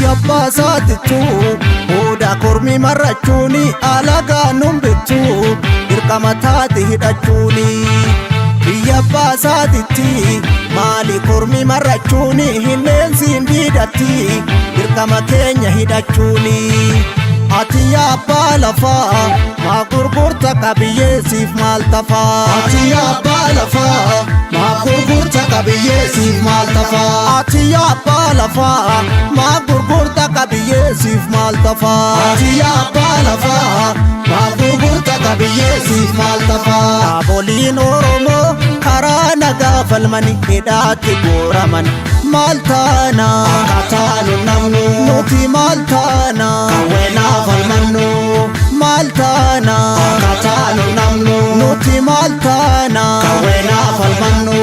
biyya baasaatitu Odaa kormi marrachuuni alagaa numbittu dirqama taate hidhachuuni biyya baasaatitti maali kormi marrachuuni hinneensiin diidatti dirqama keenya hidhachuuni ati abbaa lafaa maa gurgurta qabiyyeesiif maal tafaa ati abbaa lafaa maa gurgurta qabiyyeesiif maal tafaa ati abbaa lafaa maa gurgurta qabiyyeesiif maal tafaa ati abbaa lafaa maa gurgurta qabiyyeesiif maal tafaa dhaaboliin Oromoo karaa nagaa falmani hidhaatti gooraman maal taana akkataanu namnu nuti maal taana kawweenaa falmannu maal taana akkataanu namnu nuti maal taana kawweenaa falmannu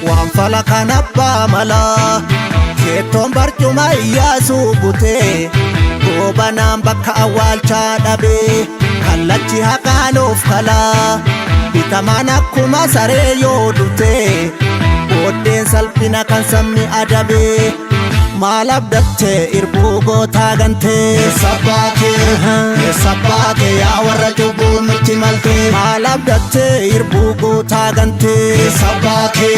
waan fala kan abbaa malaa Keeton barcuma Iyyaasuu butee goobanaan bakka awwaalchaa dhabee kallachi haqaan of kalaa bitamaan akkuma saree yoo dhutee booddeen salphina kan sabni adabee maal abdattee irbuu gootaa gantee sabbaakee yaa warra cubbuun nutti maltee maal abdattee irbuu gootaa gantee sabbaakee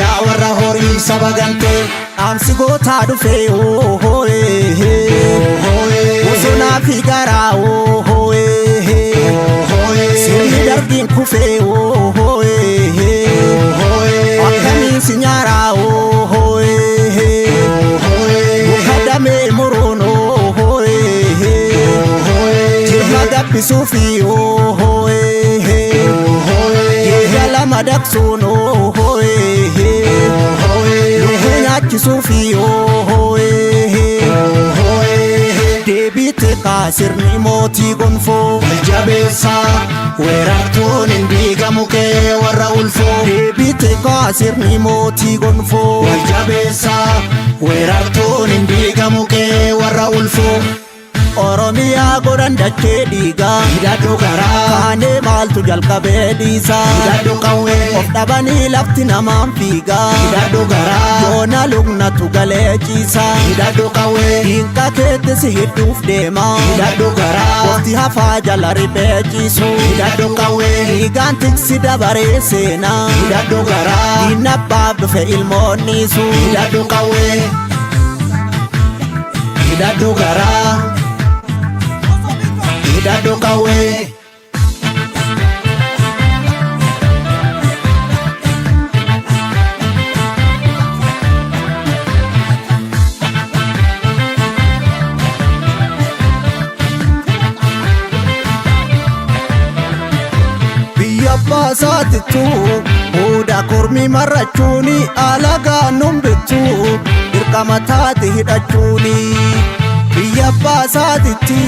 yaa warra horii saba gantee dhaamsi gootaa dhufee bosonaa fi garaa sirni darbiin kufee akkamiin si nyaaraa mukadamee muruun jirma gabbisuufi yeedalama daksuun lubbuu nyaachisuufi deebite kaasirni mootii gonfoo waljabeessaa weerartuun hin diigamu kee warra ulfoo deebite kaasirni mootii gonfoo waljabeessaa weerartuun hin diigamu kee warra ulfoo Oromiyaa godhan dachee dhiigaa hidhadhu garaa kaanee maaltu jalqabee dhiisaa hidhadhu qawwee of dhabanii lafti namaan fiigaa hidhadhu garaa yoona lugnatu galee ciisaa hidhadhu qawwee diinqa keetti si hidhuuf deemaa hidhadhu garaa waqti hafaa jala riphee ciisu hidhadhu qawwee dhiigaan tiksi dabaree seenaa hidhadhu garaa diinna abbaaf dhufe ilmoonniisu hidhadhu qawwee hidhadhu garaa hidhadhu qawwee biyya baasaatitu Odaa kormi marrachuuni alagaa numbittu dirqama taate hidhachuuni biyya baasaatitti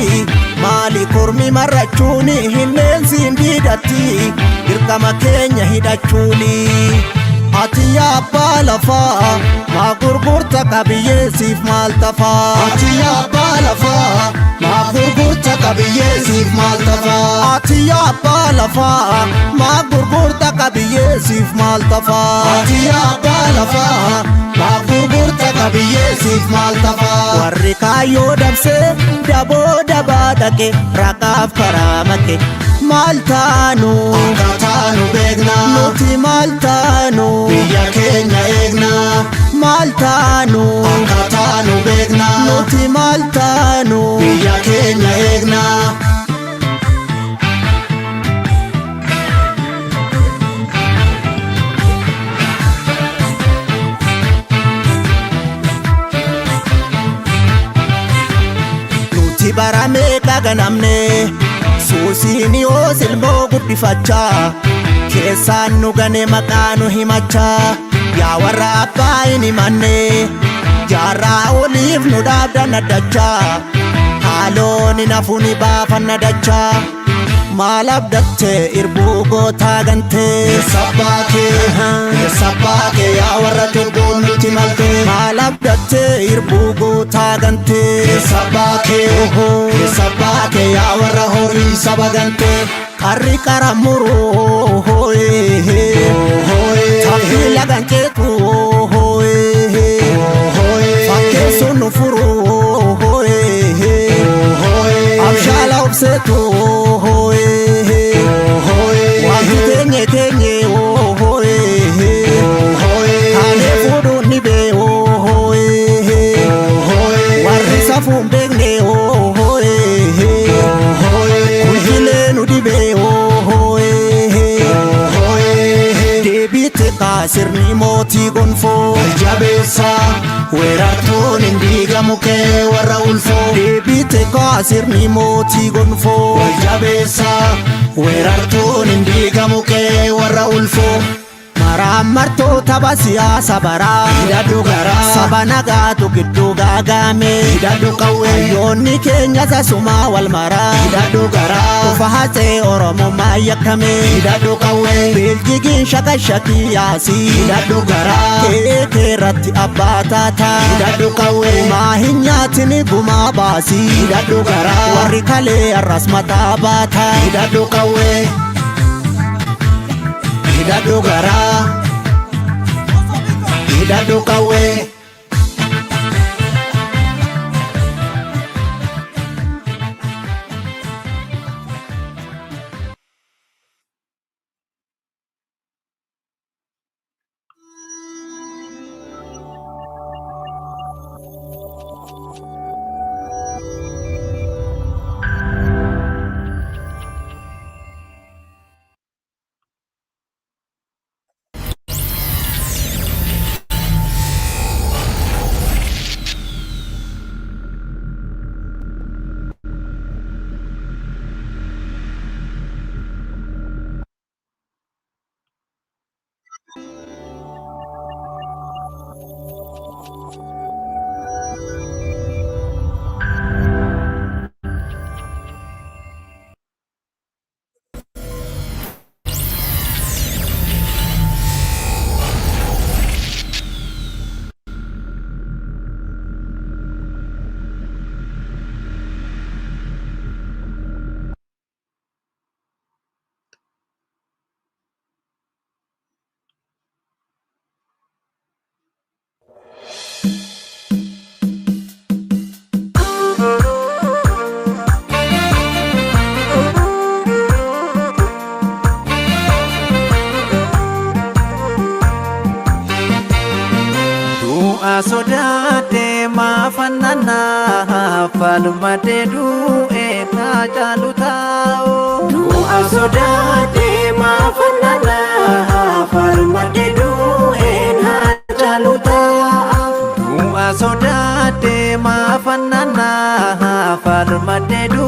maali kormi marrachuuni hinneensiin diidatti dirqama keenya hidhachuuni ati abbaa lafaa maa gurgurta qabiyyeesiif maal tafaa ati abbaa lafaa maa gurgurta qabiyyeesiif maal tafaa ati abbaa lafaa maa gurgurta qabiyyeesiif maal tafaa ati abbaa lafaa maa gurgurta qabiyyeesiif maal tafaa warri kaayyoo dabsee daboo dabaa dhaqe raqaaf karaa make maal taanu akka taanu beekna nuti maal taanu biyya keenya eegna maal taanu akka taanu beekna nuti maal taanu biyya keenya eegna nuti baramee dhaganamne suusiini oos ilmoo guddifachaa keessaan nu gane maqaa nu himachaa yaa warra abbaa hin himanne jaarraa oliif nu dhaabdan addachaa haaloon hin hafu ni baafanna dachaa malabdatte irbugo tagante sabake ya warra turbon ultimalte malabdatte irbugo tagante sabake ya warra hori sabagante karri karamuru hoye tafi lagante tu hoye fakke sunu furu hoye abshala obsetu sirni moti gonfo jabesa weratun indiga muke warra ulfo debite ko sirni moti gonfo jabesa weratun indiga muke warra ulfo maramarto tabasiya sabara hidadu gara sabanaga tukiddu gagame hidadu kawe yonni kenya sasuma wal mara hidadu gara ufahate oromo mayakame hidadu kawe biljigin shakashaki yasi hidadu gara kekerati abatata hidadu kawe mahinyatini guma basi hidadu gara warikale arasmata bata hidadu kawe hidadu gara hidadu kawe Sodate ma fanana falmate du eta jalutao du asodate ma fanana falmate du eta jalutao du asodate ma fanana falmate du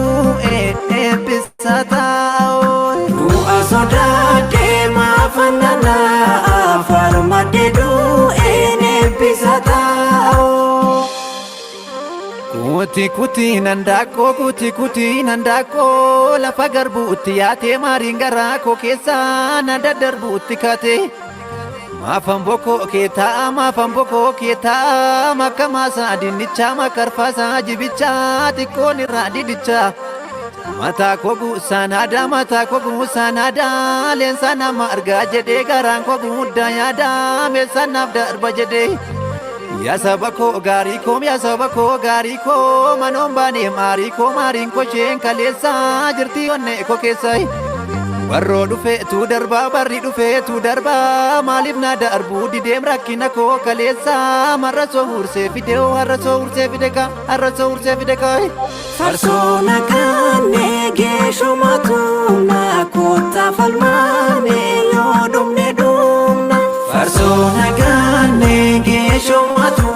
eta pisatao du asodate ma fanana falmate du kuti nandako lafa garbuutti yaate maariin garaa koo keessaa na daddarbuutti kate maafan bokoo keetaa makka maasaa dinnichaa makarfaasaa jibichaa xiqqoon irraa didicha mataa koo guusaan aadaa leensa nama argaa jedhee garaan koo guddaa yaadaa meeshaan naaf darba jedhee ya sabako gari ko manon bane marin ko shen kalesa jirti onne ko kesai warro dufe tu darba barri dufe tu darba malif na darbu di dem rakina ko kalesa marraso urse video harraso urse videka farsona kanne geshomatu na kota falmane yodumne dumna farsona kanne geshomatu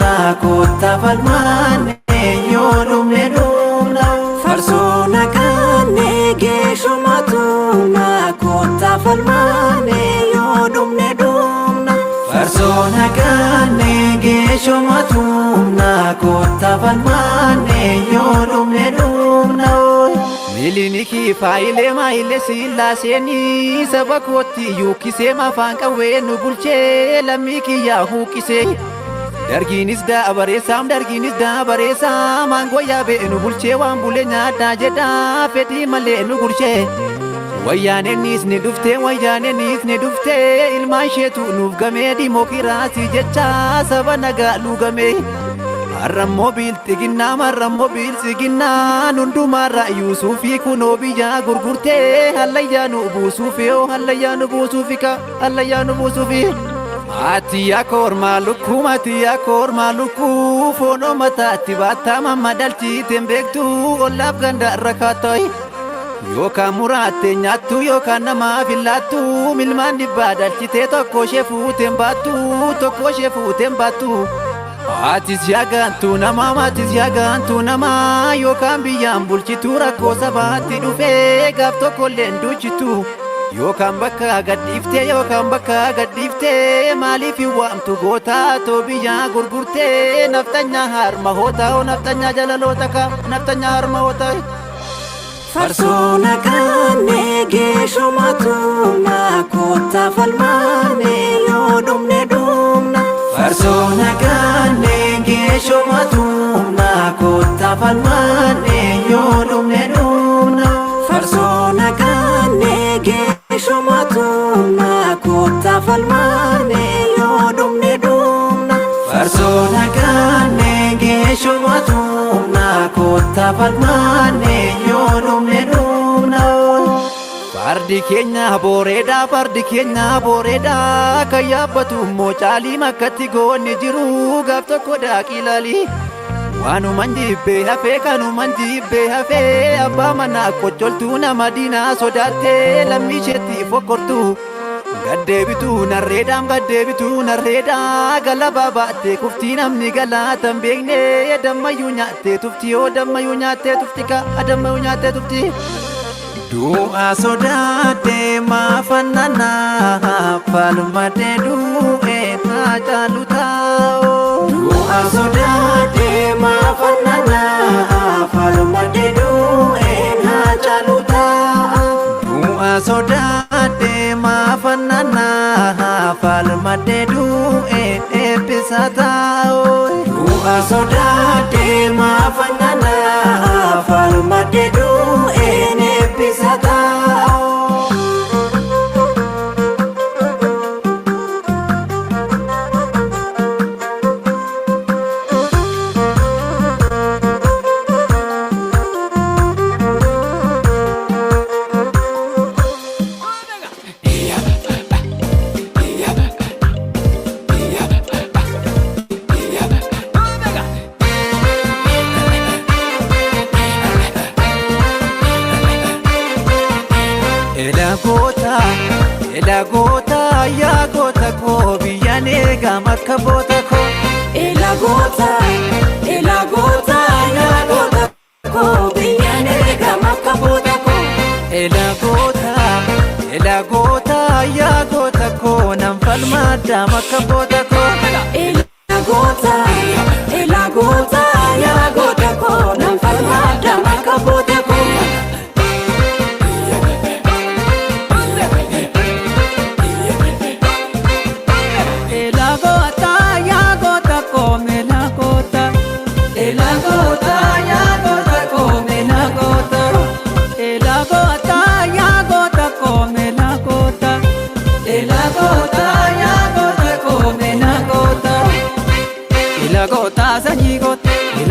na kota falmane yodumne dumna farsona kanne geshomatu na kota falmane yodumne dumna farsona kanne geshomatu na kota falmane yodumne dumna Iliniki faayile maayile sillaaseenii saba kootti yuukkisee mafaan qawwee nu bulchee lammii kiyyaa huuqqisee. Dargiinis daabareessaam maangoo yaabee nu bulchee waan bulee nyaadhaa jedhaa fedhii malee nu gurchee. Wayyaaneenis ni dhuftee ilmaan isheetu nuuf gamee dimokiraasii jechaa saba nagaa luugamee. Harrammoo bilxiginnaan hundumaarra Yuusuufii kunoo biyyaa gurgurtee hallayyaa nu buusuufi hallayyaa nu buusuufi. Atiyaa kormaa lukkuu foonoo mataatti baattaa mammadalchiiteen beektuu ollaaf ganda rakkaattoy. Yookaan muraattee nyaattu yookaan namaaf hin laattu milmaan dhibbaa dalchitee tokko ishee fuuteen baattu. Atis yaagantu namaa yookaan biyyaan bulchitu rakkoo sabaatti dhufee gaaf tokkollee hin duuchitu. Yookaan bakka gadhiiftee maaliif hin waamtu gootaa too biyyaa gurgurtee naftanyaa harma hootaa naftanyaa jalaloota ka naftanyaa harma hootaa. Farsoo nagaannee geeshumatu maakota falmaane yoo dhumne dhumna. Farsoo nagaannee geeshumatu maakota falmaane yoo dhumne dhumna. Farsoo nagaannee geeshumatu maakota falmaane yoo dhumne dhumna. Farsoo nagaannee geeshumatu maakota falmaane yoo dhumne dhumna. Fardi keenya boreedaa kan yaabbatu immoo caalii makkatti goonni jiru gaaf tokko daaqii ilaalii. Wanuman jibbee hafee abbaa manaa qoccoltuu nama diinaa sodaattee lammii isheetti fokkortu. Gaddeebituu narreedhaa galabaa baattee kuftii namni galaatan beekne dammayyuu nyaattee tufti yoo dammayyuu nyaattee tufti. Du'a sodaattee maafannanaa falmadee du'ee haa caalu taa'oo. Du'a sodaattee maafannanaa falmadee du'ee haa caalu taa'oo. Du'a sodaattee maafannanaa falmadee du'ee eebbisa taa'oo. Du'a sodaattee maafannanaa falmadee du'ee eebbisa taa'oo. Elagoota yaa goota koo biyyaan eegam akka boota koo. Elagoota yaa goota koo biyyaan eegam akka boota koo. Elagoota yaa goota koo nan falmaddaam akka boota koo. Elagoota yaa goota koo nan falmaddaam akka boota koo.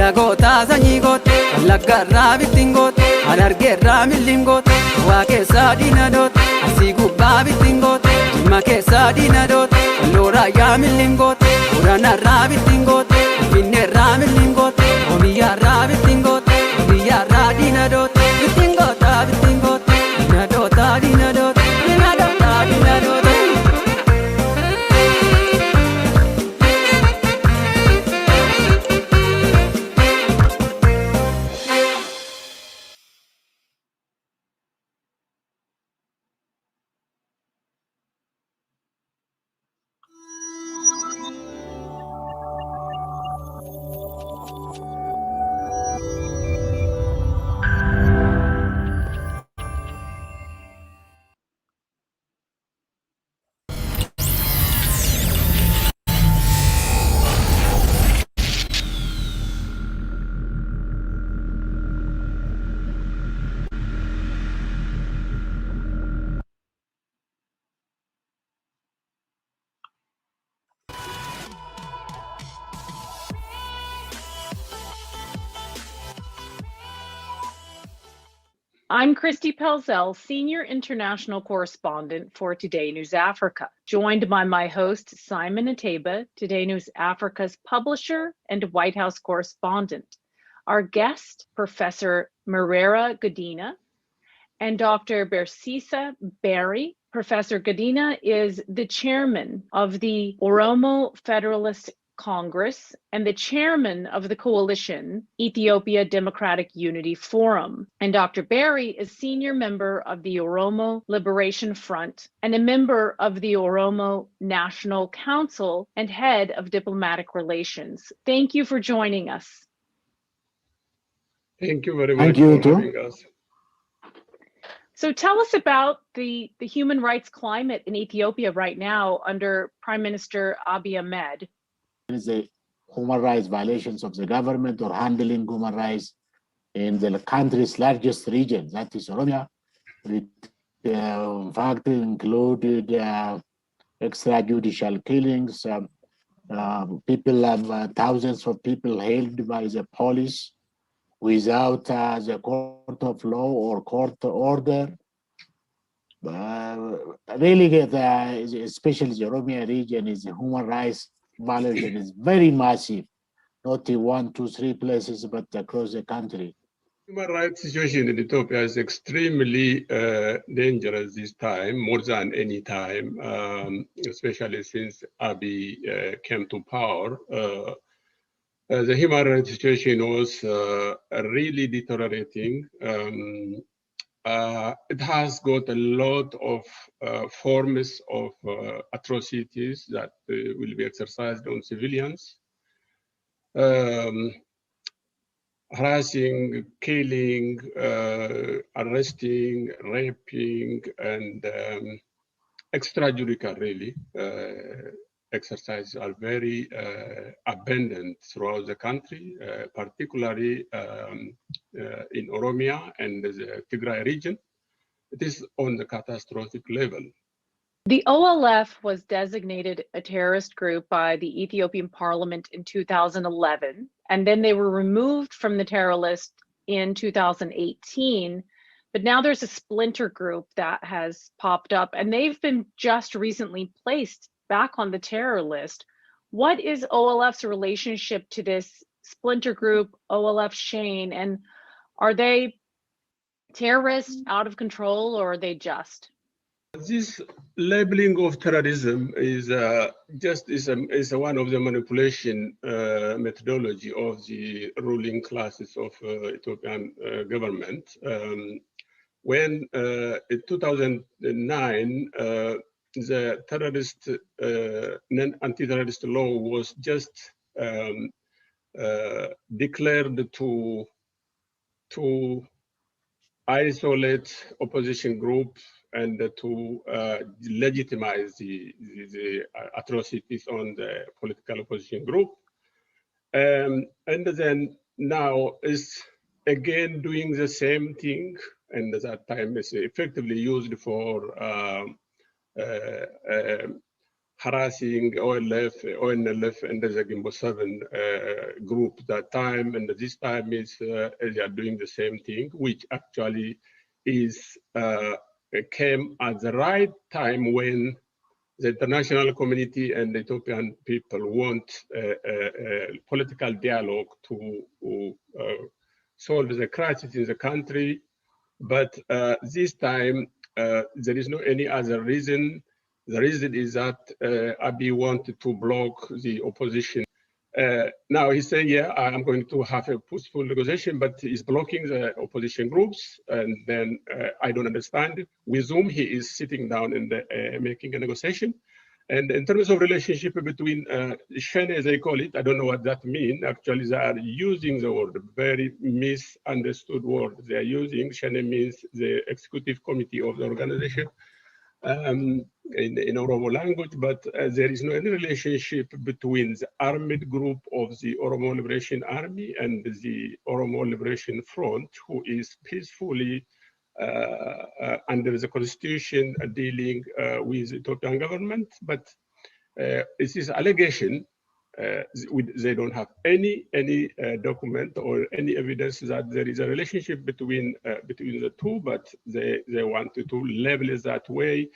Ilagoota sanyii goote laggarraa bittiin goote harargeerraa milliin goote waa keessaa diina doote asii gubbaa bittiin goote dhimma keessaa diina doote walloorraa milliin goote Oromoorraa bittiin goote Finfinneerraa milliin goote Oromiyaarraa bittiin goote Oromiyaarraa diina doote bittiin goota diina doota diina doota. I'm Christy Pelzel, Senior International Correspondent for Today News Africa, joined by my host, Simon Ateba, Today News Africa's publisher and White House correspondent. Our guest, Professor Merera Godina, and Dr. Bersisa Barry. Professor Godina is the chairman of the Oromo Federalist Congress and the chairman of the coalition Ethiopia Democratic Unity Forum. And Dr. Barry is senior member of the Oromo Liberation Front and a member of the Oromo National Council and head of diplomatic relations. Thank you for joining us. Thank you very much for having us. So tell us about the human rights climate in Ethiopia right now under Prime Minister Abiy Ahmed. There is a human rights violations of the government or handling human rights in the country's largest region, that is Oromia. It, in fact, included extrajudicial killings. Thousands of people held by the police without the court of law or court order. Really, especially the Oromia region, is the human rights violation is very massive, not in 1, 2, 3 places, but across the country. Human rights situation in Ethiopia is extremely dangerous this time, more than any time, especially since Abiy came to power. The human rights situation was really deteriorating. It has got a lot of forms of atrocities that will be exercised on civilians. Harassing, killing, arresting, raping, and extrajudicial really exercises are very abundant throughout the country, particularly in Oromia and the Tigray region. It is on the catastrophic level. The OLF was designated a terrorist group by the Ethiopian parliament in 2011, and then they were removed from the terror list in 2018. But now there's a splinter group that has popped up, and they've been just recently placed back on the terror list. What is OLF's relationship to this splinter group, OLF Shane, and are they terrorists out of control, or are they just? This labeling of terrorism is one of the manipulation methodology of the ruling classes of Ethiopian government. When in 2009, the terrorist anti-terrorist law was just declared to isolate opposition groups and to legitimize the atrocities on the political opposition group. And then now is again doing the same thing, and at that time is effectively used for harassing ONLF and the Gimbo 7 group that time, and this time is they are doing the same thing, which actually is came at the right time when the international community and the Ethiopian people want a political dialogue to solve the crisis in the country. But this time, there is no any other reason. The reason is that Abiy wanted to block the opposition. Now he's saying, yeah, I'm going to have a peaceful negotiation, but he's blocking the opposition groups. And then I don't understand with whom he is sitting down and making a negotiation. And in terms of relationship between Shene, as they call it, I don't know what that means. Actually, they are using the word, very misunderstood word they are using. Shene means the executive committee of the organization. In Oromo language, but there is no any relationship between the armed group of the Oromo Liberation Army and the Oromo Liberation Front, who is peacefully under the constitution dealing with the Ethiopian government. But it is allegation they don't have any document or any evidence that there is a relationship between the two, but they wanted to label it that way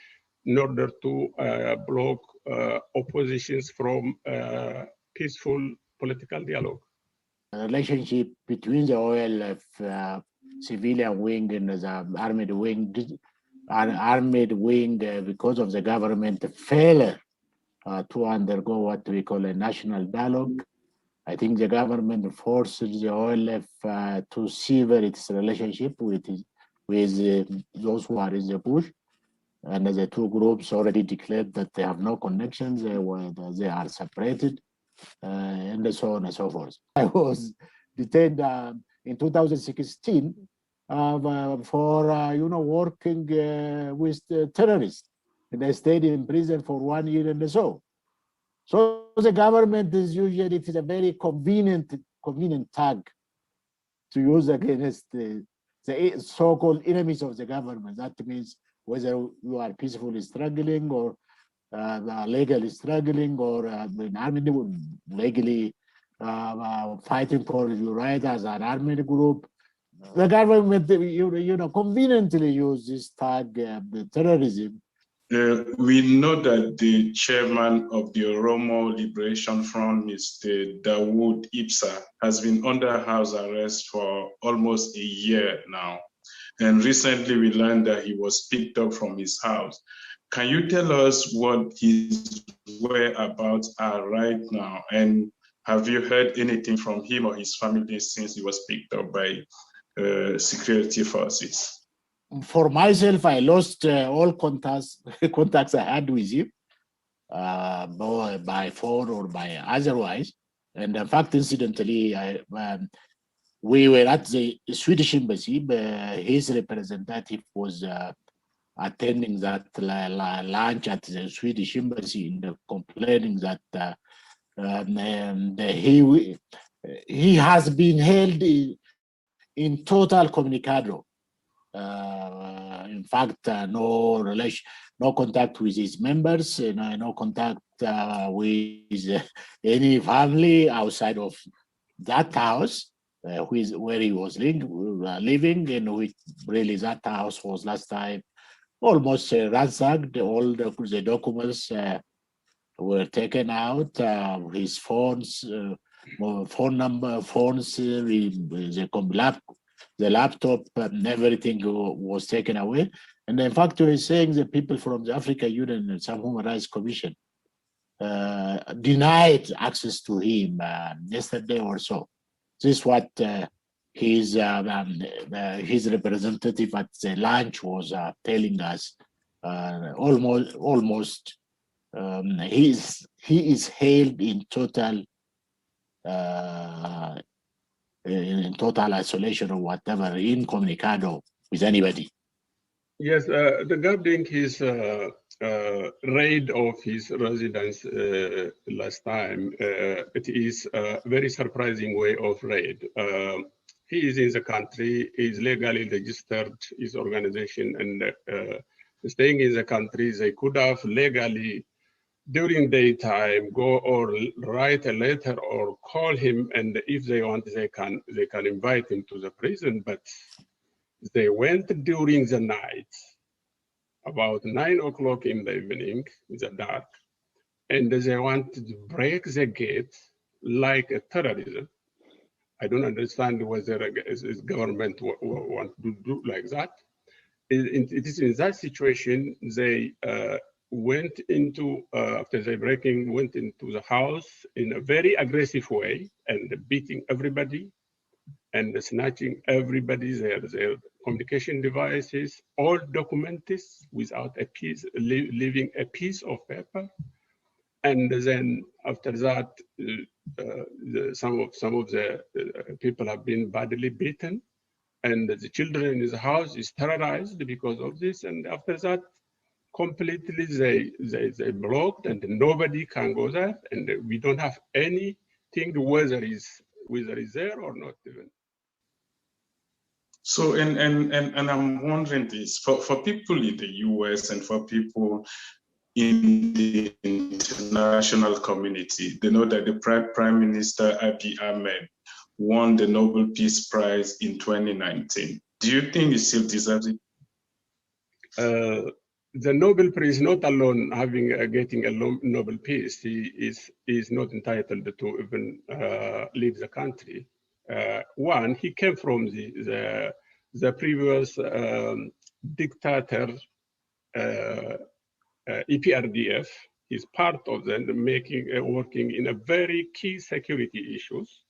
in order to block oppositions from peaceful political dialogue. The relationship between the OLF civilian wing and the armed wing, because of the government failure to undergo what we call a national dialogue. I think the government forces the OLF to sever its relationship with those who are in the bush. And the two groups already declared that they have no connections, they are separated, and so on and so forth. I was detained in 2016 for working with terrorists, and I stayed in prison for 1 year and so. So the government is usually, it is a very convenient tag to use against the so-called enemies of the government. That means whether you are peacefully struggling or legally struggling or legally fighting for your right as an armed group, the government conveniently uses this tag, the terrorism. We know that the chairman of the Oromo Liberation Front, Mr. Dawood Ibsa, has been under house arrest for almost a year now. And recently we learned that he was picked up from his house. Can you tell us what his whereabouts are right now? And have you heard anything from him or his family since he was picked up by security forces? For myself, I lost all contacts I had with him, by phone or by otherwise. And in fact, incidentally, we were at the Swedish embassy. His representative was attending that lunch at the Swedish embassy, and complaining that he has been held in total comunicado. In fact, no contact with his members, no contact with any family outside of that house, where he was living, and which really that house was last time almost ransacked. All the documents were taken out. His phones, phone number, phones, the laptop, and everything was taken away. And in fact, we're saying the people from the African Union and some Human Rights Commission denied access to him yesterday or so. This is what his representative at the lunch was telling us. Almost, he is held in total isolation or whatever, incommunicado with anybody. Yes, regarding his raid of his residence last time, it is a very surprising way of raid. He is in the country, is legally registered, his organization, and staying in the country, they could have legally, during daytime, go or write a letter or call him, and if they want, they can invite him to the prison. But they went during the night, about 9 o'clock in the evening, in the dark, and they wanted to break the gate like a terrorism. I don't understand whether the government want to do like that. It is in that situation they went into, after the breaking, went into the house in a very aggressive way and beating everybody and snatching everybody, their communication devices, all documented without a piece, leaving a piece of paper. And then after that, some of the people have been badly beaten, and the children in the house is terrorized because of this. And after that, completely they blocked, and nobody can go there, and we don't have anything whether is there or not even. So and I'm wondering this, for people in the US and for people in the international community. They know that the Prime Minister Abiy Ahmed won the Nobel Peace Prize in 2019. Do you think he still deserves it? The Nobel Prize, not alone having getting a Nobel Peace, he is not entitled to even leave the country. One, he came from the previous dictator EPRDF. He's part of them working in a very key security issues.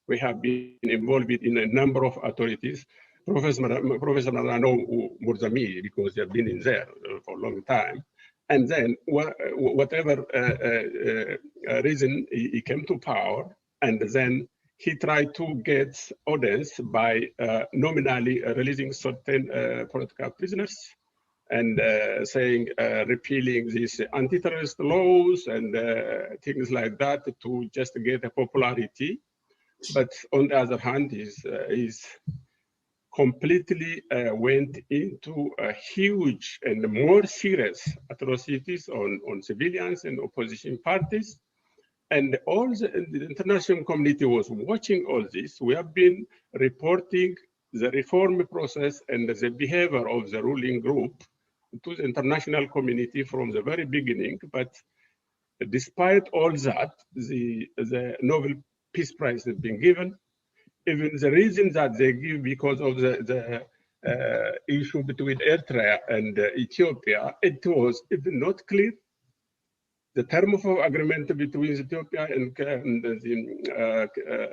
We have been involved in a number of authorities. Professor Marano more than me because they've been in there for a long time. And then whatever reason he came to power, and then he tried to get audience by nominally releasing certain political prisoners and saying repealing these anti-terrorist laws and things like that to just get a popularity. But on the other hand, he's completely went into a huge and more serious atrocities on civilians and opposition parties. And all the international community was watching all this. We have been reporting the reform process and the behavior of the ruling group to the international community from the very beginning. But despite all that, the Nobel Peace Prize has been given. Even the reason that they give because of the issue between Eritrea and Ethiopia, it was even not clear. The term of agreement between Ethiopia and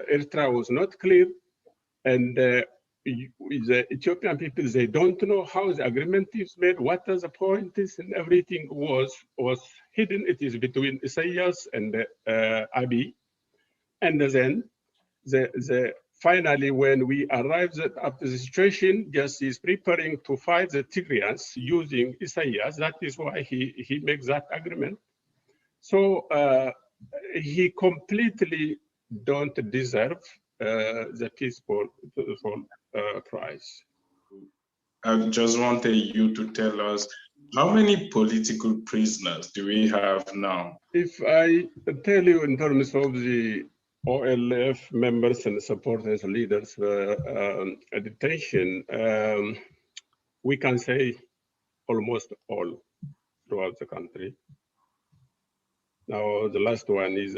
Eritrea was not clear. And the Ethiopian people, they don't know how the agreement is made, what the point is, and everything was hidden. It is between Isaias and Abiy. And then finally, when we arrived at the situation, just is preparing to fight the Tigrayans using Isaias. That is why he makes that agreement. So he completely don't deserve the peaceful prize. I just wanted you to tell us, how many political prisoners do we have now? If I tell you in terms of the OLF members and supporters, leaders, detention, we can say almost all throughout the country. Now, the last one is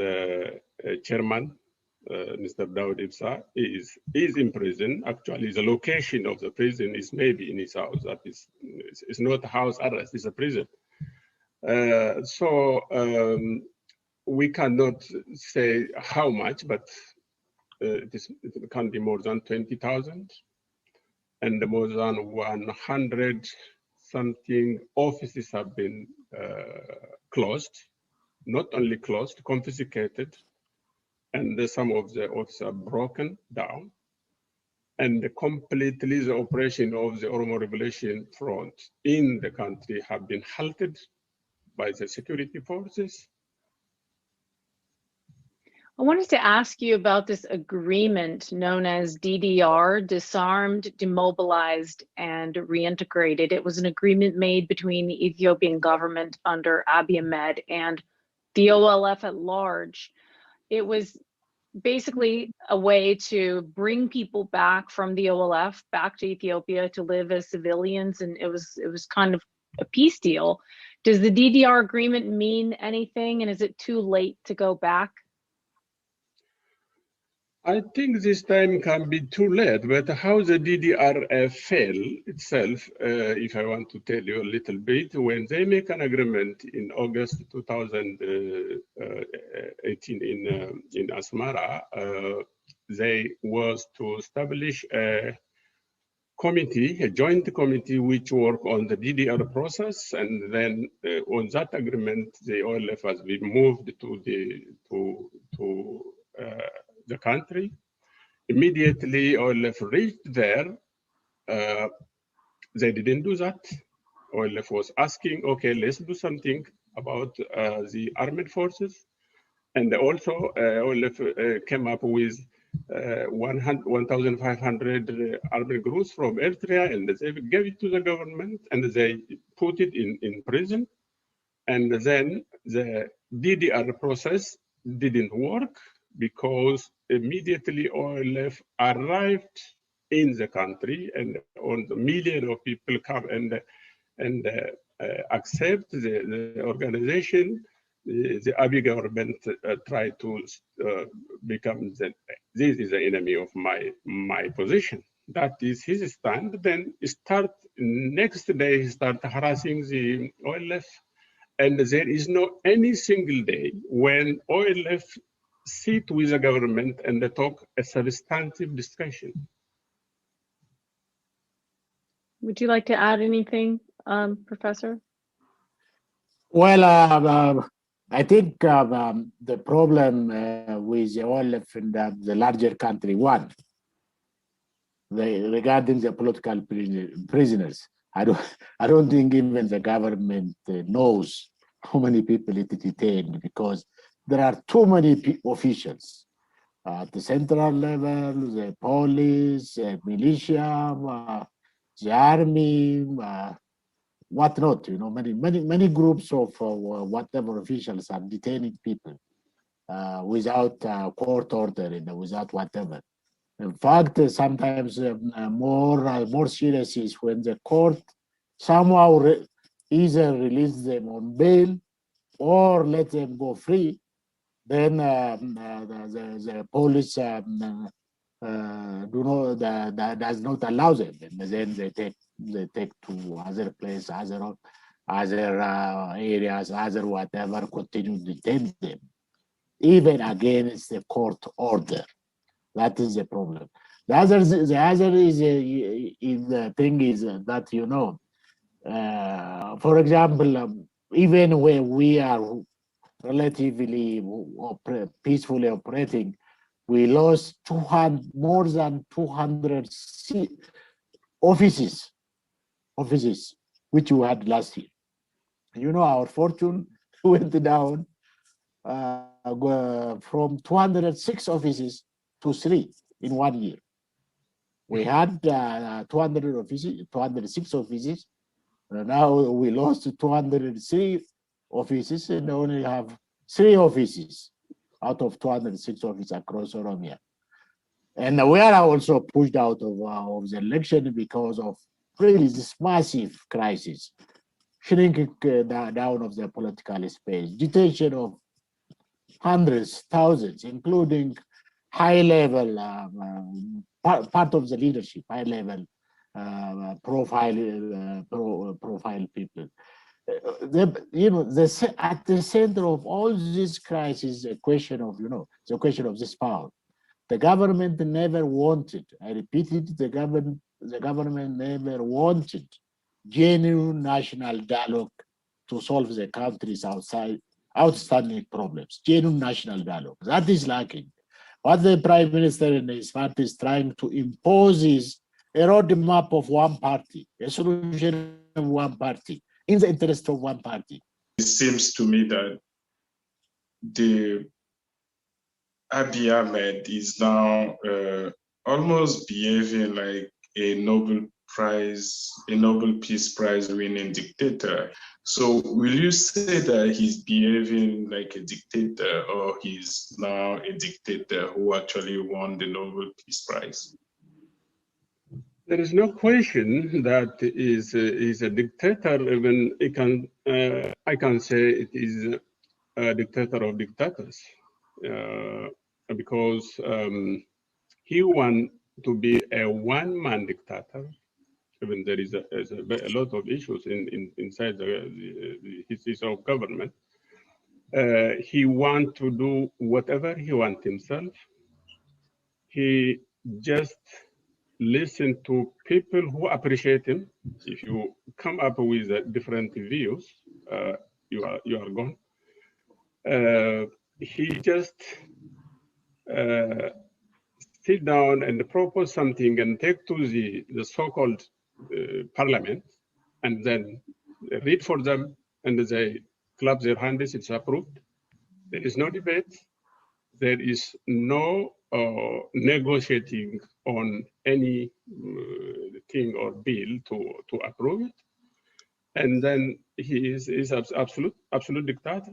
chairman, Mr. Dawood Ibsa, is in prison. Actually, the location of the prison is maybe in his house. That is, it's not house arrest, it's a prison. We cannot say how much, but it can be more than 20,000, and more than 100 something offices have been closed, not only closed, confiscated, and some of the offices are broken down, and completely the operation of the Oromo Liberation Front in the country have been halted by the security forces. I wanted to ask you about this agreement known as DDR, Disarmed, Demobilized, and Reintegrated. It was an agreement made between the Ethiopian government under Abiy Ahmed and the OLF at large. It was basically a way to bring people back from the OLF back to Ethiopia to live as civilians, and it was kind of a peace deal. Does the DDR agreement mean anything, and is it too late to go back? I think this time can be too late, but how the DDR fell itself, if I want to tell you a little bit, when they make an agreement in August 2018 in Asmara, they was to establish a committee, a joint committee, which work on the DDR process, and then on that agreement, the OLF has been moved to the country. Immediately, OLF reached there. They didn't do that. OLF was asking, okay, let's do something about the armed forces. And also, OLF came up with 1,500 armed groups from Eritrea, and they gave it to the government, and they put it in prison. And then the DDR process didn't work because immediately OLF arrived in the country, and on the million of people come and accept the organization. The Abiy government tried to become this is the enemy of my position. That is his stand. Then next day he start harassing the OLF, and there is no any single day when OLF sit with the government and they talk a substantive discussion. Would you like to add anything, Professor? Well, I think the problem with the OLF in the larger country, one, regarding the political prisoners, I don't think even the government knows how many people it detained, because there are too many officials at the central level, the police, militia, the army, whatnot. You know, many groups of whatever officials are detaining people without court order and without whatever. In fact, sometimes more serious is when the court somehow either release them on bail or let them go free. Then the police does not allow them, and then they take to other places, other areas, other whatever, continue to detain them, even against the court order. That is the problem. The other is the thing is that, you know, for example, even when we are relatively peacefully operating, we lost more than 200 offices which we had last year. You know, our fortune went down from 206 offices to 3 in 1 year. We had 206 offices. Now we lost 203 offices and only have 3 offices out of 206 offices across Oromia. And we are also pushed out of the election because of really this massive crisis, shrinking down of the political space, detention of hundreds, thousands, including high-level part of the leadership, high-level profile people. You know, at the center of all this crisis, the question of this power. The government never wanted, I repeat it, the government never wanted genuine national dialogue to solve the country's outstanding problems. Genuine national dialogue. That is lacking. What the Prime Minister and his party is trying to impose is a roadmap of one party, a solution of one party, in the interest of one party. It seems to me that the Abiy Ahmed is now almost behaving like a Nobel Peace Prize winning dictator. So will you say that he's behaving like a dictator, or he's now a dictator who actually won the Nobel Peace Prize? There is no question that is a dictator. Even I can say it is a dictator of dictators, because he wants to be a one-man dictator. Even there is a lot of issues inside his own government. He wants to do whatever he wants himself. He just listen to people who appreciate him. If you come up with different views, you are gone. He just sit down and propose something and take to the so-called parliament, and then read for them, and they clap their hands, it's approved. There is no debate. There is no negotiating on any thing or bill to approve it. and then he is absolute dictator.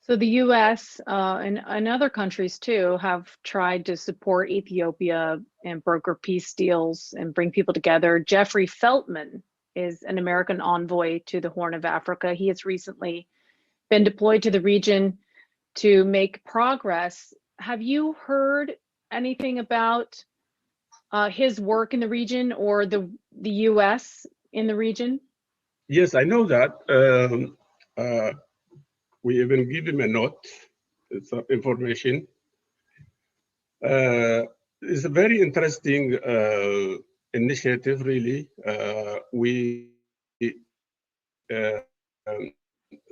So the U.S. And other countries too have tried to support Ethiopia and broker peace deals and bring people together. Jeffrey Feltman is an American envoy to the Horn of Africa. He has recently been deployed to the region to make progress. Have you heard anything about his work in the region or the U.S. in the region? Yes, I know that. We even give him a note, some information. It's a very interesting initiative, really. We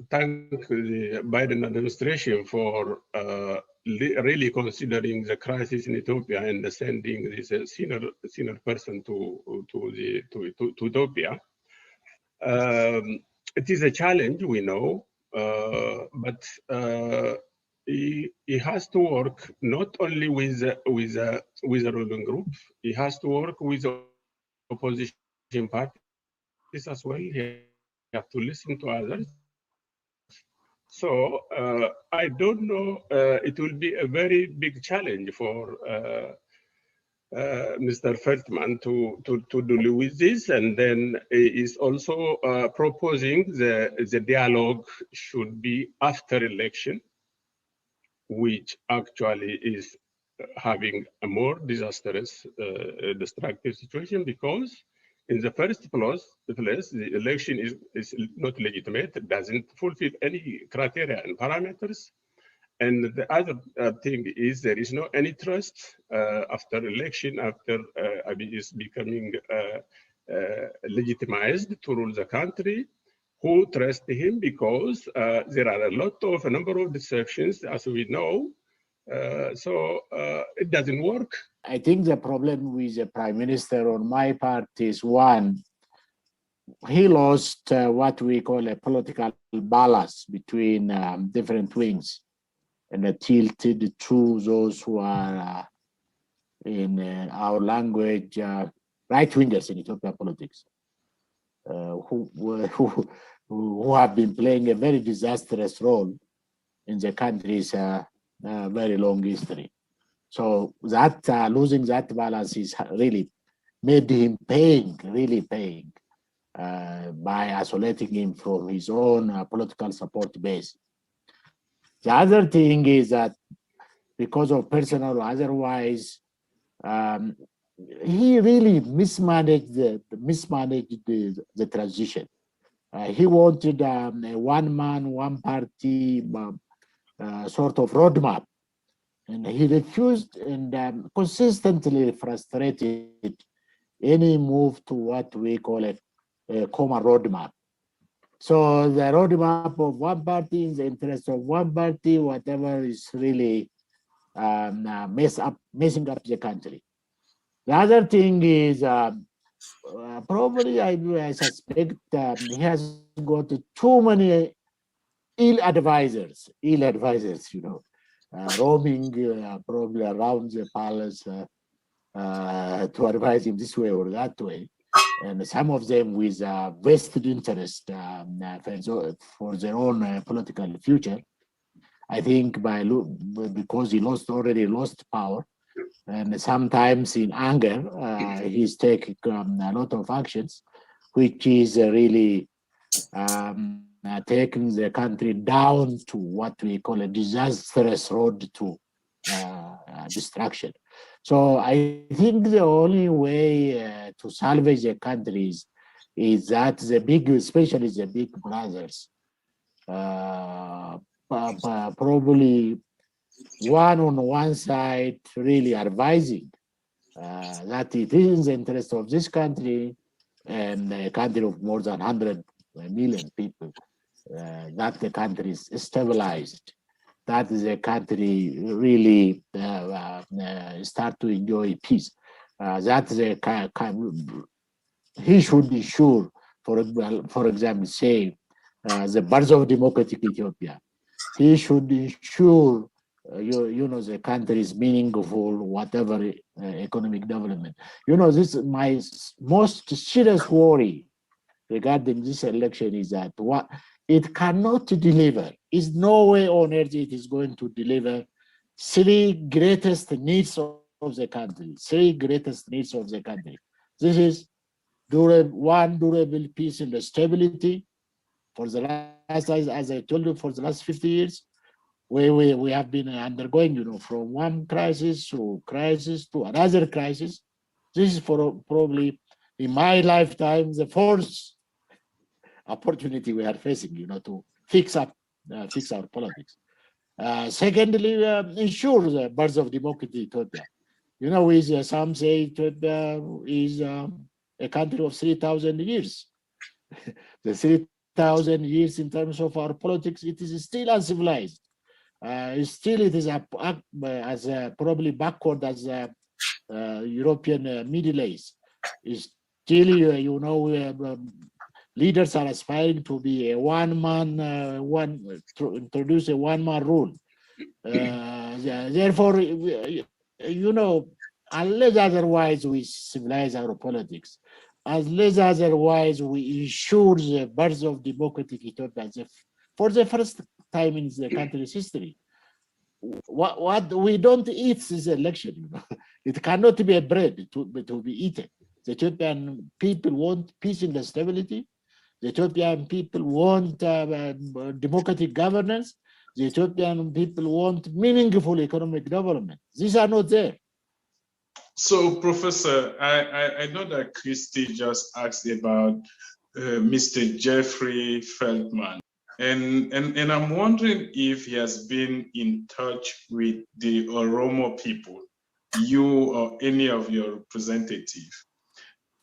thank the Biden administration for really considering the crisis in Ethiopia and sending this senior person to Ethiopia. It is a challenge, we know, but he has to work not only with a ruling group, he has to work with opposition parties as well. He has to listen to others. So I don't know, it will be a very big challenge for Mr. Feldman to deal with this, and then he is also proposing the dialogue should be after election, which actually is having a more disastrous, destructive situation, because in the first place, the election is not legitimate, it doesn't fulfill any criteria and parameters. And the other thing is there is no any trust after election, after Abiy is becoming legitimized to rule the country. Who trust him? Because there are a number of deceptions, as we know. So it doesn't work. I think the problem with the prime minister on my part is one, he lost what we call a political balance between different wings, and tilted to those who are, in our language, right-wingers in Ethiopian politics, who have been playing a very disastrous role in the country's very long history. So that losing that balance is really made him really paying by isolating him from his own political support base. The other thing is that because of personal or otherwise, he really mismanaged the transition. He wanted a one-man, one-party sort of roadmap, and he refused and consistently frustrated any move to what we call a common roadmap. So the roadmap of one party in the interest of one party, whatever is really messing up the country. The other thing is probably I suspect he has got too many ill advisors, you know, roaming probably around the palace to advise him this way or that way. And some of them with vested interest for their own political future. I think because he already lost power, and sometimes in anger, he's taking a lot of actions, which is really taking the country down to what we call a disastrous road to destruction. So I think the only way to salvage the country is that especially the big brothers, probably one on one side really advising that it is in the interest of this country and a country of more than 100 million people, that the country is stabilized, that the country really start to enjoy peace. That he should ensure, for example, say the birth of democratic Ethiopia. He should ensure, the country is meaningful, whatever economic development. This is my most serious worry regarding this election is that what it cannot deliver. Is no way on earth it is going to deliver three greatest needs of the country. Three greatest needs of the country. This is durable peace and stability. For the last, as I told you, for the last 50 years, we have been undergoing, from one crisis to another crisis. This is for probably in my lifetime the fourth opportunity we are facing, to fix our politics. Secondly, ensure the birth of democracy in Ethiopia. Some say Ethiopia is a country of 3,000 years. The 3,000 years in terms of our politics, it is still uncivilized. Still, it is probably backward as European Middle Age. Still, leaders are aspiring to be a introduce a one-man rule. Therefore, unless otherwise we civilize our politics, unless otherwise we ensure the birth of democratic Ethiopia for the first time in the country's history. What we don't eat this election, it cannot be a bread to be eaten. The Ethiopian people want peace and stability. The Ethiopian people want democratic governance. The Ethiopian people want meaningful economic development. These are not there. So, Professor, I know that Christy just asked about Mr. Jeffrey Feldman, and I'm wondering if he has been in touch with the Oromo people, you or any of your representatives.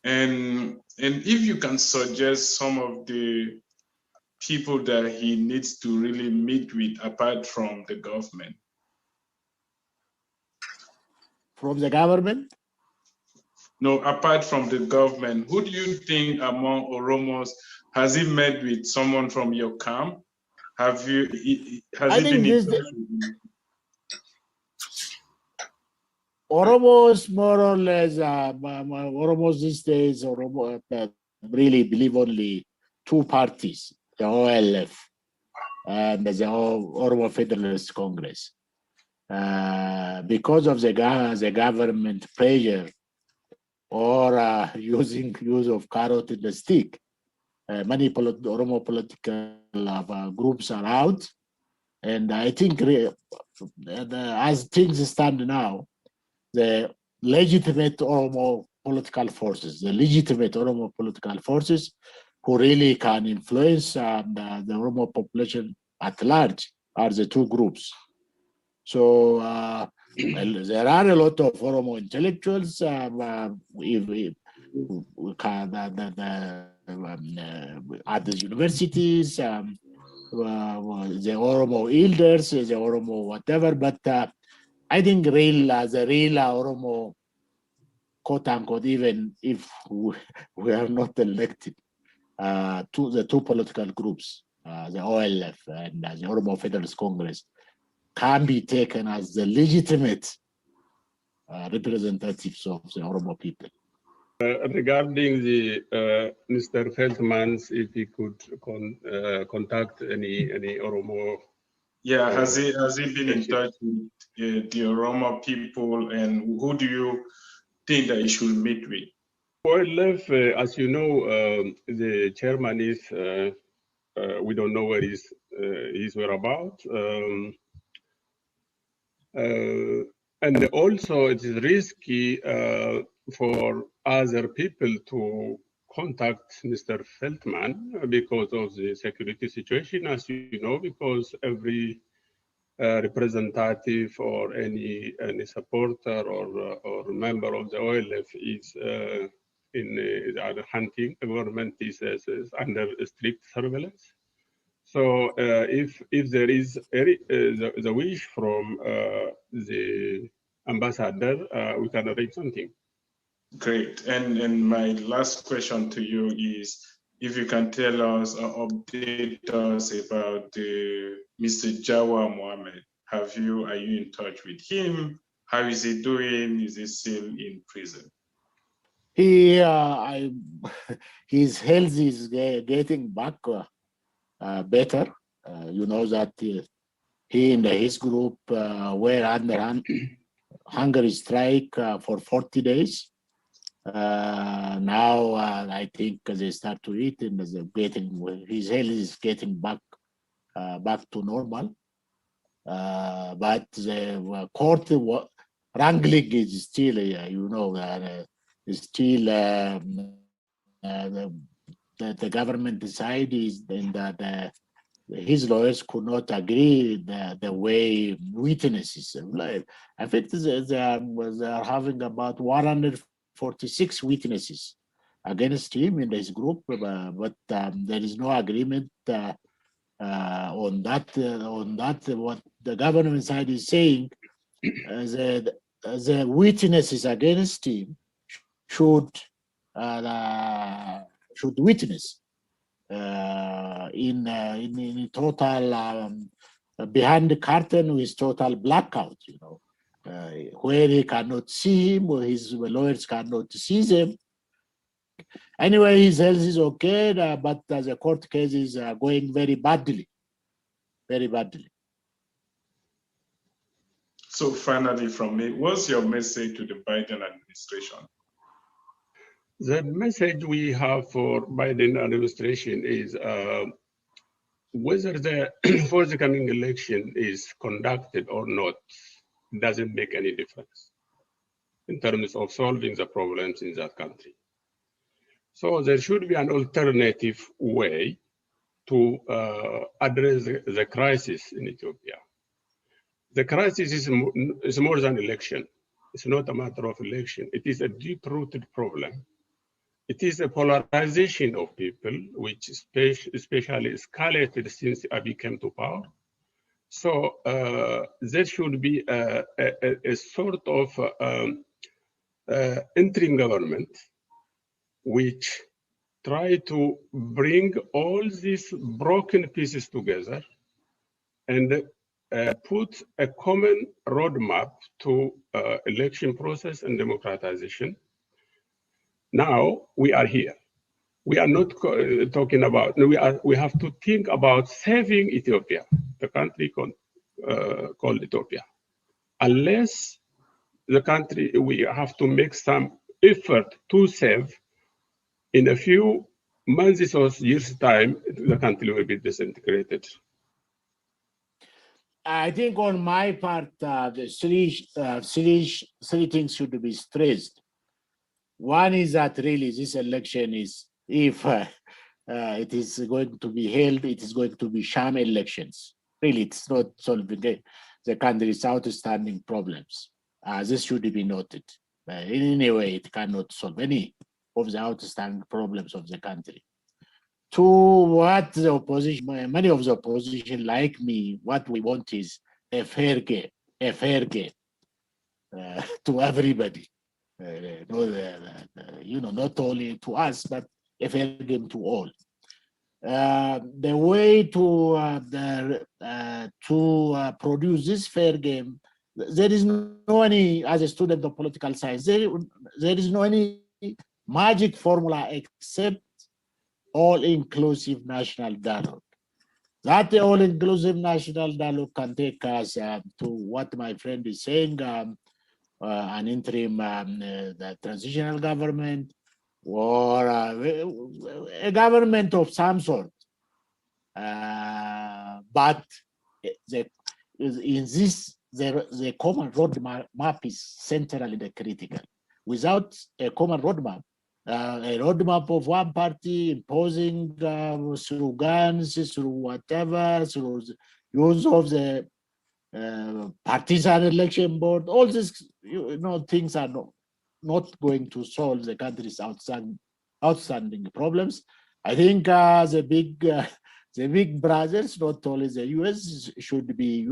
And if you can suggest some of the people that he needs to really meet with apart from the government. From the government? No, apart from the government. Who do you think among Oromos, has he met with someone from your camp? Has he been in touch with you? Oromos, more or less, Oromos these days, really believe only two parties, the OLF and the Oromo Federalist Congress. Because of the government pressure or use of carrot and the stick, many Oromo political groups are out. And I think as things stand now, the legitimate Oromo political forces, who really can influence the Oromo population at large are the two groups. So there are a lot of Oromo intellectuals at the universities, the Oromo elders, the Oromo whatever, but I think the real Oromo, quote unquote, even if we are not elected, to the two political groups, the OLF and the Oromo Federalist Congress, can be taken as the legitimate representatives of the Oromo people. Regarding the Mr. Feldman's, if he could contact any Oromo. Yeah, has he been in touch with the Oromo people, and who do you think that he should meet with? OLF, as you know, the chairman is, we don't know where his whereabouts. And also it is risky for other people to contact Mr. Feldman because of the security situation, as you know, because every representative or any supporter or member of the OLF is in hunting. The government is under strict surveillance. So if there is the wish from the ambassador, we can arrange something. Great. And my last question to you is, if you can tell us or update us about Mr. Jawa Mohammed. Are you in touch with him? How is he doing? Is he still in prison? I his health is getting back better. You know that he and his group were under hunger strike for 40 days. Now I think they start to eat and his health is getting back to normal. But the court wrangling is still, you know, still the government decided that his lawyers could not agree the way witnesses. I think they are having about 146 witnesses against him in his group, but there is no agreement on that. What the government side is saying, the witnesses against him should witness in total behind the curtain with total blackout, you know, where he cannot see him, or his lawyers cannot see them. Anyway, his health is okay, but the court case is going very badly, very badly. So finally from me, what's your message to the Biden administration? The message we have for Biden administration is whether the forthcoming election is conducted or not doesn't make any difference in terms of solving the problems in that country. So there should be an alternative way to address the crisis in Ethiopia. The crisis is more than election. It's not a matter of election. It is a deep-rooted problem. It is a polarization of people, which especially escalated since Abiy came to power. So there should be a sort of interim government which try to bring all these broken pieces together and put a common roadmap to election process and democratization. Now we are here. We are not talking about, we have to think about saving Ethiopia, the country called Ethiopia. Unless the country, we have to make some effort to save. In a few months or years' time, the country will be disintegrated. I think on my part, the three things should be stressed. One is that really this election is, if it is going to be held, it is going to be sham elections. Really, it's not solving the country's outstanding problems. This should be noted. In any way, it cannot solve any of the outstanding problems of the country. To what the opposition, many of the opposition like me, what we want is a fair game to everybody. You know, not only to us, but a fair game to all. The way to produce this fair game, there is no any, as a student of political science, there is no any magic formula except all-inclusive national dialogue. That all-inclusive national dialogue can take us to what my friend is saying, an interim the transitional government, or a government of some sort. But in this, the common roadmap is centrally the critical. Without a common roadmap, a roadmap of one party imposing through guns, through whatever, through use of the partisan election board, all these things are not going to solve the country's outstanding problems. I think the big brothers, not only the US, should be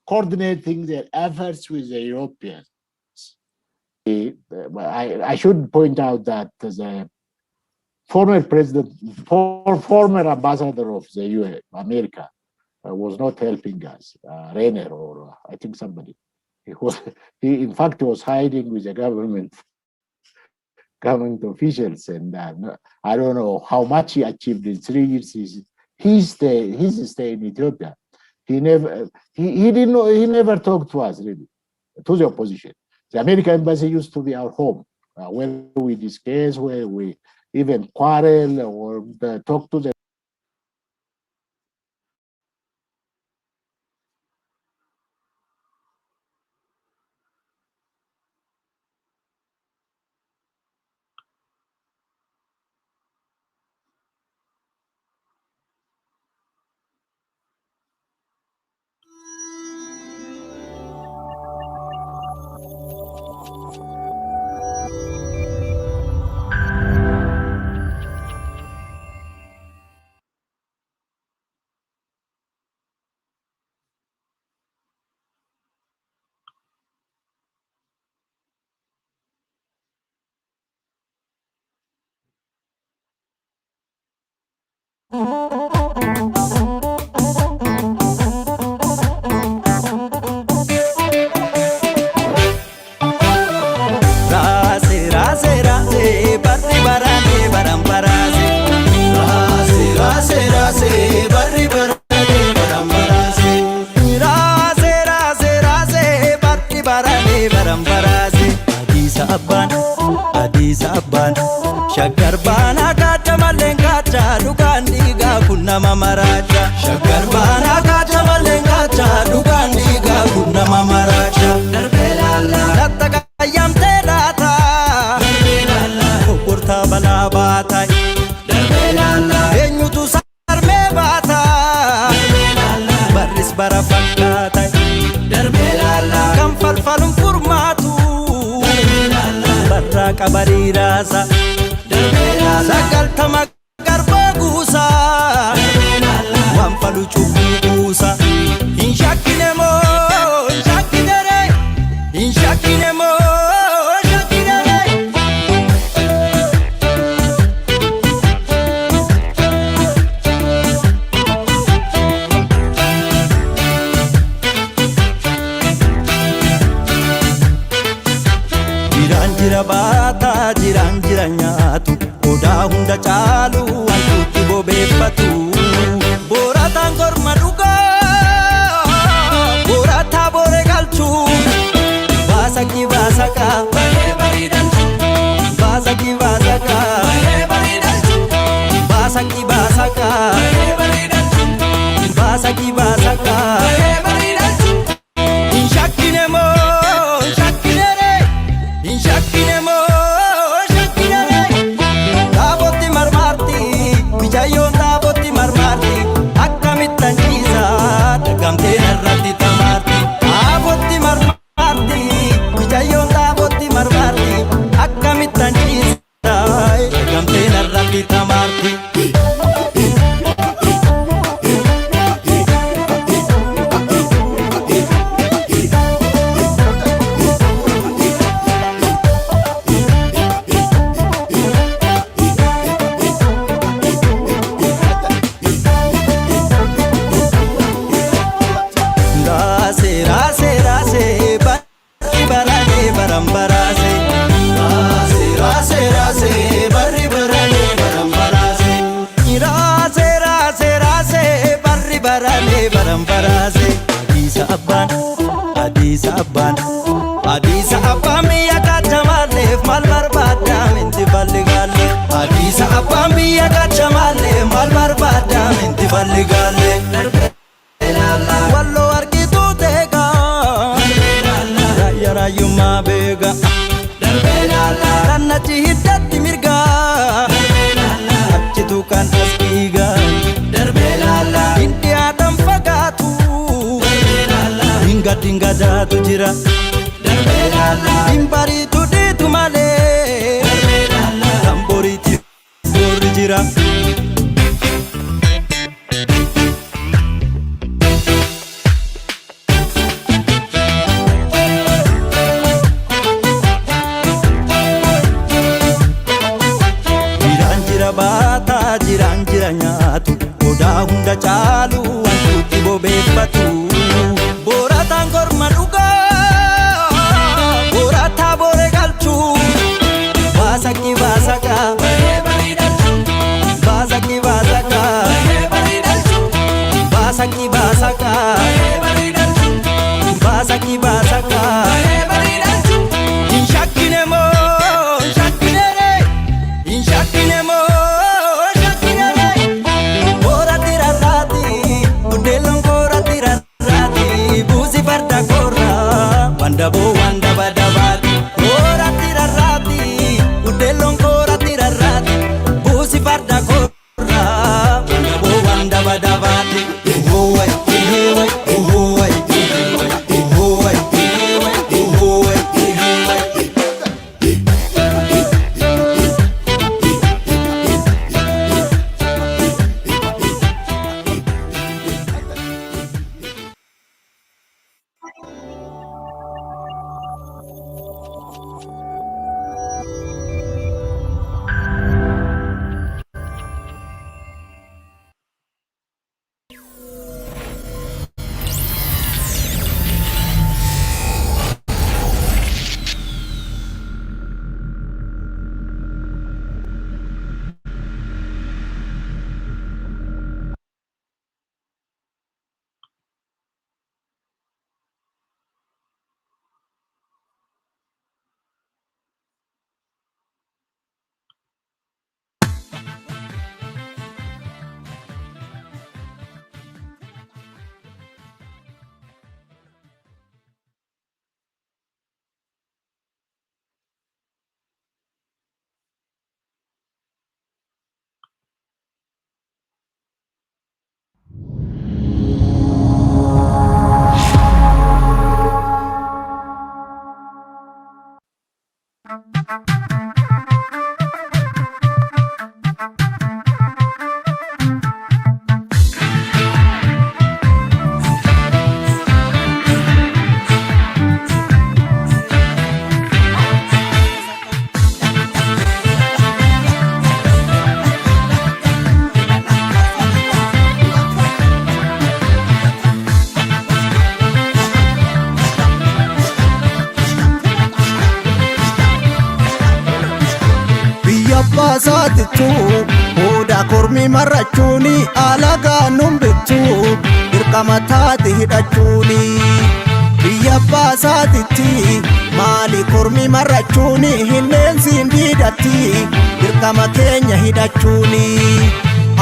coordinating their efforts with the Europeans. I should point out that the former former ambassador of the US, America, was not helping us, Renner, or I think somebody. He in fact was hiding with the government government officials, and I don't know how much he achieved in 3 years. His stay in Ethiopia. He never talked to us really, to the opposition. The American embassy used to be our home, where we discuss, where we even quarrel or talk to the Shagar bana kacha malengacha dukan diga kunna mamaracha. Shagar bana kacha malengacha dukan diga kunna mamaracha. Darbelala natta kayam terata. Darbelala kukurta bala batai. Darbelala enyu tu sarme bata. Darbelala baris barafan katai. Darbelala kam falfalum kurmatu. Darbelala barra kabari rasa. Sakal tamak garbagusa wampalu chukusa inshakinemo inshakinere inshakinemo inshakinere jiranjira bata jiranjira nyatu Oda hunda chalu antuti bobefatu boratan gorma duga borata bore galchu basaki basaka bare bari dalchu basaki basaka bare bari dalchu basaki basaka bare bari dalchu basaki basaka bare bari dalchu inshakinemo inshakinere inshakinemo Jayon daboti marmarti akkamitan jisa dagamte narrati tamarti aboti marmarti jayon daboti marmarti akkamitan jisa dagamte narrati tamarti Adisa abban biyya kachamalleef mal barbaadam inti balligalle Adisa abban biyya kachamalleef mal barbaadam inti balligalle Wallo argituu teega Rayya rayyummaa beega Rannachi hiddatti mirga Achitu kan as dhiiga Hindi aadam fagaatu Dinga dinga daatu jira Impari tu di tu male Tambori ti borri jira Jiran jira bata jiran jira nyatu Oda hunda chalu antuti bobefatu Boratan gorma duga Borata bore galchu Basaki baasatitu Oda kormi marrachuuni alagaa numbittu Dirqama taate hidhachuuni Biyya baasatitti maali kormi marrachuuni Hinneensiin diidatti dirqama keenya hidhachuuni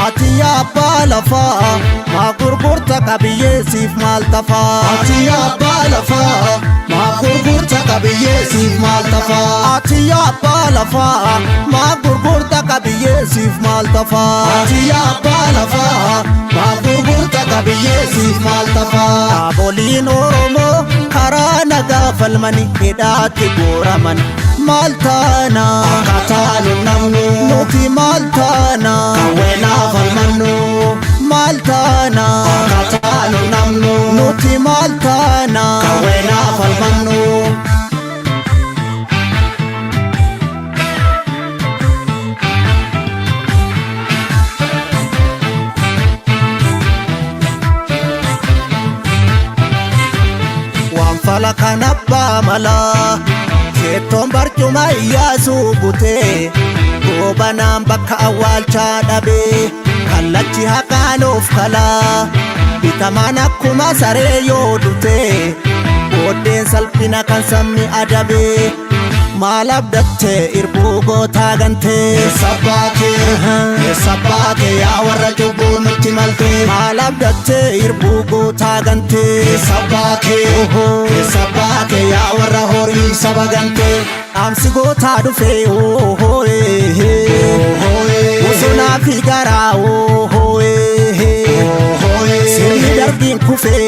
Ati abbaa lafaa maa gurgurta qabiyyeesiif maal tafaa Ati abbaa lafaa maa gurgurta qabiyyeesiif maal tafaa Ati abbaa lafaa maa gurgurta qabiyyeesiif maal tafaa Ati abbaa lafaa maa gurgurta qabiyyeesiif maal tafaa Dhaaboliin Oromoo karaa nagaa falmanii hidhaatti gooraman maal taana akkataanu namnu nuti maal taana kawweenaa falmannu maal taana akkataanu namnu nuti maal taana kawweenaa falmannu waan fala kan abbaa malaa Keettoon barcuma iyyaasuu butee goobanaan bakka awwaalchaa dhabee kallachi haqaan of kalaa bitamaan akkuma saree yoo dutee booddeen salphina kan sabni adabee maal abdattee irbuu gootaa gantee sabbaakee yaa warra cubbuu nutti maltee maal abdattee irbuu gootaa gantee sabbaakee yaa warra horii saba gantee dhaamsi gootaa dhufee bosonaa fi garaa sirni darbiin kufee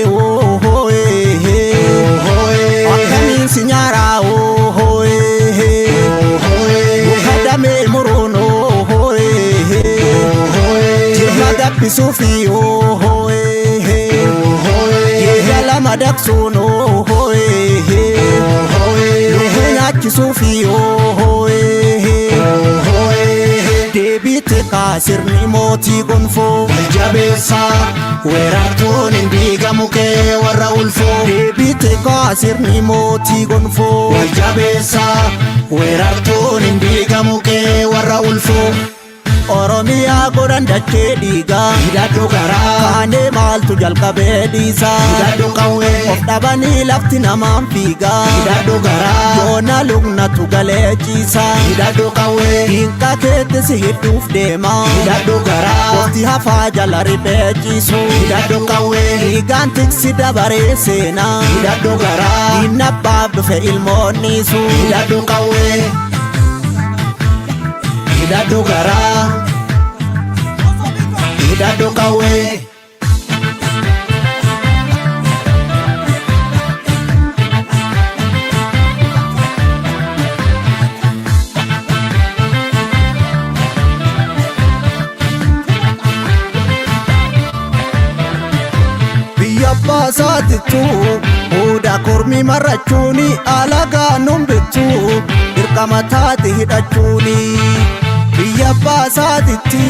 akkamiin si nyaaraa Kadame murono Jirma gabbisuufi Yehala madaqsuuno Luhu nyaachisuufi Deebite kaasirni mootii gonfoo Jabeessaa weerartuun hin diigamu kee warra ulfoo Deebite kaasirni mootii gonfoo Jabeessaa weerartuun hin diigamu kee warra ulfoo Oromiyaa godhan dachee dhiigaa hidhadhu garaa kaanee maaltu jalqabee dhiisaa hidhadhu qawwee of dhabanii lafti namaan fiigaa hidhadhu garaa yoona lugnatu galee ciisaa hidhadhu qawwee hiinqa keetti si hidhuuf deemaa hidhadhu garaa qofti hafaa jala riphee ciisuu hidhadhu qawwee dhiigaan tiksi dabaree seenaa hidhadhu garaa diinabbaaf dhufe ilmoon dhiisuu hidhadhu qawwee Hidhadhu garaa hidhadhu qawwee Biyya baasatittu Oda kormi marrachuuni alagaa numbittu dirqama taate hidhachuuni Biyya baasatitti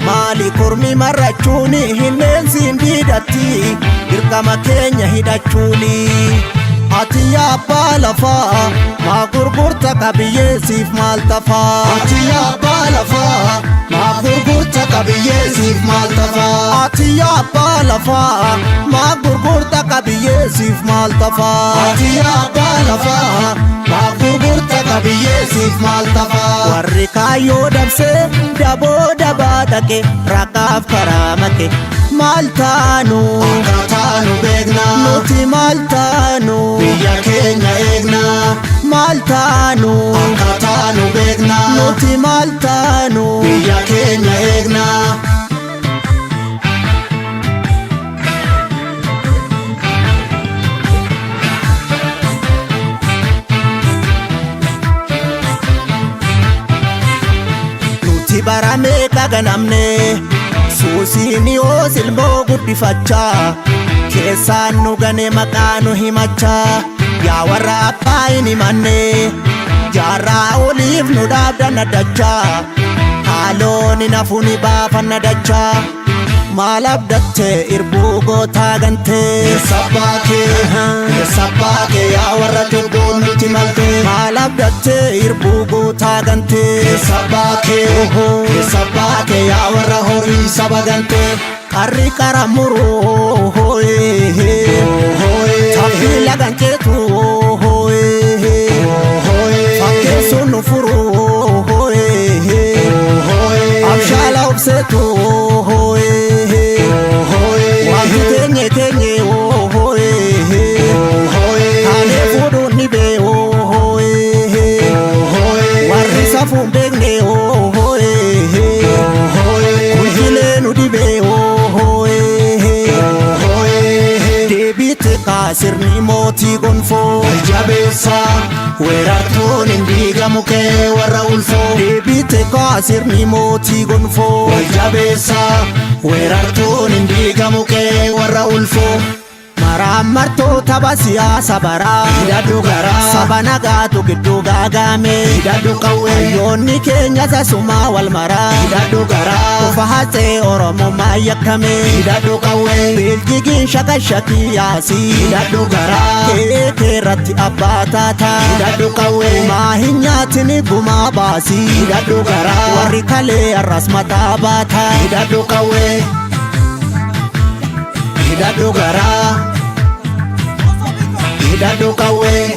maali kormi marrachuuni hinneensiin diidatti dirqama keenya hidhachuuni Ati abbaa lafaa maa gurgurta qabiyyeesiif maal tafaa Ati abbaa lafaa maa gurgurta qabiyyeesiif maal tafaa Ati abbaa lafaa maa gurgurta qabiyyeesiif maal tafaa Ati abbaa lafaa maa gurgurta qabiyyeesiif maal tafaa Warri kaayyoo dabsee daboo dabaa dhaqe raqaaf karaa make maal taanu akka taanu beekna nuti maal taanu biyya keenya eegna maal taanu akka taanu beekna nuti maal taanu biyya keenya eegna nuti baramee dhaganamne Suusiini oos ilmoo guddifachaa keessaan nu gane maqaa nu himachaa yaa warra abbaa hin himanne jaarraa oliif nu dhaabdan addachaa haaloon hin hafu ni baafanna dachaa maal abdattee irbuu gootaa gantee sabbaakee yaa warra cubbuun nuti maltee maal abdattee irbuu gootaa gantee sabbaakee yaa warra horii saba gantee qarri qara muruu taphii lagankeetu fakkeessuun nu furuu abshaala obseetu wanti teenye kaanee fuudhuun ni bee warri safuun beekne kulkilee nu dhibee deebite kaasirni mootii gonfoo jabeessaa weerartuun hin diigamu kee warra ulfoo deebite kaasirni mootii gonfoo jabeessaa weerartuun hin diigamu kee warra ulfoo maraamartoo tapha siyaasa baraa hidhadhu garaa saba nagaatu gidduu gaagame hidhadhu qawwee yoonni keenya sasumaa wal maraa hidhadhu garaa ufa hatsee oromummaa yakkame hidhadhu qawwee biljigiin shakashakii yaasii hidhadhu garaa keekeerratti abbaa taataa hidhadhu qawwee maa hin nyaatini gumaa baasii hidhadhu garaa warri kalee arras mataa baataa hidhadhu qawwee hidhadhu garaa hidhadhu qawwee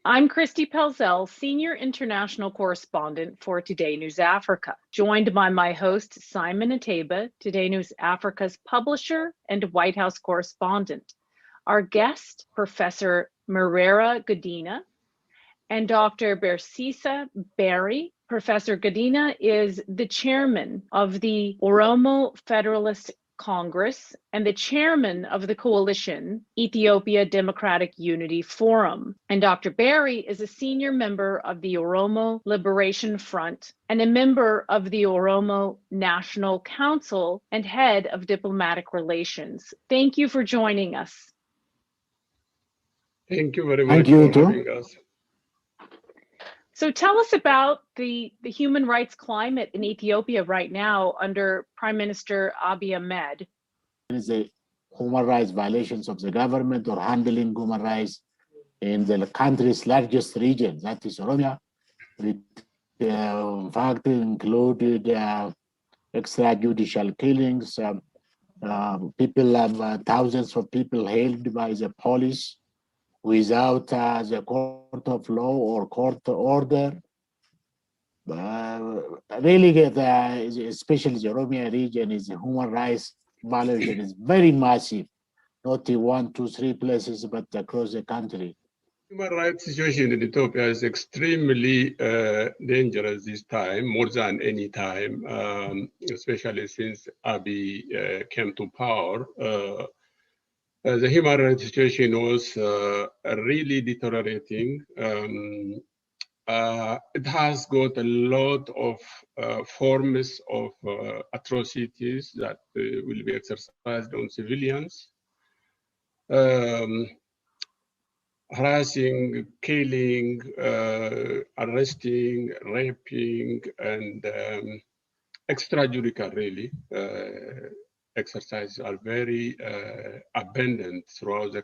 I'm Christy Pelzel, Senior International Correspondent for Today News Africa, joined by my host, Simon Ateba, Today News Africa's publisher and White House correspondent. Our guest, Professor Merera Godina, and Dr. Bersisa Barry. Professor Godina is the chairman of the Oromo Federalist Congress and the chairman of the coalition Ethiopia Democratic Unity Forum. And Dr. Barry is a senior member of the Oromo Liberation Front and a member of the Oromo National Council and head of diplomatic relations. Thank you for joining us. Thank you very much for having us. So tell us about the human rights climate in Ethiopia right now under Prime Minister Abiy Ahmed. There is a human rights violations of the government or handling human rights in the country's largest region, that is Oromia. It, in fact, included extrajudicial killings. Thousands of people held by the police without the court of law or court order. Really, especially the Oromia region, is the human rights violation is very massive, not in 1, 2, 3 places, but across the country. Human rights situation in Ethiopia is extremely dangerous this time, more than any time, especially since Abiy came to power. The human rights situation was really deteriorating. It has got a lot of forms of atrocities that will be exercised on civilians. Harassing, killing, arresting, raping, and extrajudicial, really. exercises are very abundant throughout the country.